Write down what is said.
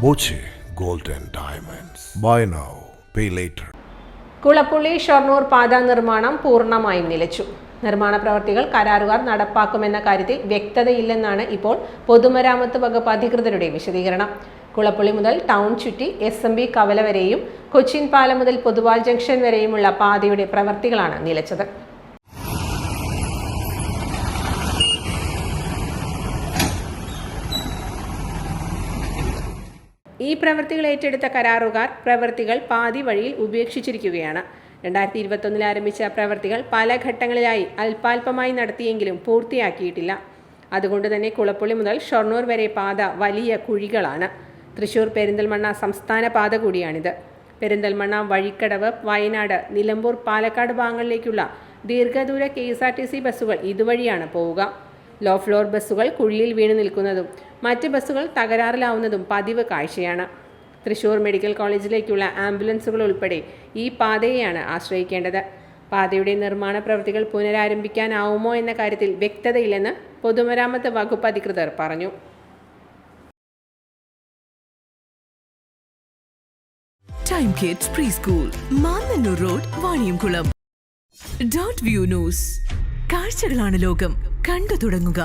Boche Gold and Diamonds. Buy now, pay later. Kulappully Shoranur പാത നിർമ്മാണം പൂർണ്ണമായും നിലച്ചു. നിർമ്മാണ പ്രവൃത്തികൾ കരാറുകാർ നടപ്പാക്കുമെന്ന കാര്യത്തിൽ വ്യക്തതയില്ലെന്നാണ് ഇപ്പോൾ പൊതുമരാമത്ത് വകുപ്പ് അധികൃതരുടെ വിശദീകരണം. കുളപ്പുള്ളി മുതൽ ടൗൺ ചുറ്റി SMB കവല വരെയും കൊച്ചിൻ പാലം മുതൽ പൊതുവാൾ ജംഗ്ഷൻ വരെയുമുള്ള പാതയുടെ പ്രവൃത്തികളാണ് നിലച്ചത്. ഈ പ്രവൃത്തികൾ ഏറ്റെടുത്ത കരാറുകാർ പ്രവൃത്തികൾ പാതി വഴിയിൽ ഉപേക്ഷിച്ചിരിക്കുകയാണ്. 2021 ആരംഭിച്ച പ്രവൃത്തികൾ പല ഘട്ടങ്ങളിലായി അല്പാൽപമായി നടത്തിയെങ്കിലും പൂർത്തിയാക്കിയിട്ടില്ല. അതുകൊണ്ട് തന്നെ കുളപ്പുള്ളി മുതൽ ഷൊർണൂർ വരെ പാത വലിയ കുഴികളാണ്. തൃശൂർ പെരിന്തൽമണ്ണ സംസ്ഥാന പാത കൂടിയാണിത്. പെരിന്തൽമണ്ണ, വഴിക്കടവ്, വയനാട്, നിലമ്പൂർ, പാലക്കാട് ഭാഗങ്ങളിലേക്കുള്ള ദീർഘദൂര KSRTC ബസ്സുകൾ ഇതുവഴിയാണ് പോവുക. ലോ ഫ്ലോർ ബസ്സുകൾ കുഴിയിൽ വീണു നിൽക്കുന്നതും മറ്റ് ബസ്സുകൾ തകരാറിലാവുന്നതും പതിവ് കാഴ്ചയാണ്. തൃശൂർ മെഡിക്കൽ കോളേജിലേക്കുള്ള ആംബുലൻസുകൾ ഉൾപ്പെടെ ഈ പാതയെയാണ് ആശ്രയിക്കേണ്ടത്. പാതയുടെ നിർമ്മാണ പ്രവൃത്തികൾ പുനരാരംഭിക്കാനാവുമോ എന്ന കാര്യത്തിൽ വ്യക്തതയില്ലെന്ന് പൊതുമരാമത്ത് വകുപ്പ് അധികൃതർ പറഞ്ഞു. Time kids pre school, Mannannur road, Vaniyamkulam. Dot view news. കാഴ്ചകളാണ് ലോകം, കണ്ടു തുടങ്ങുക.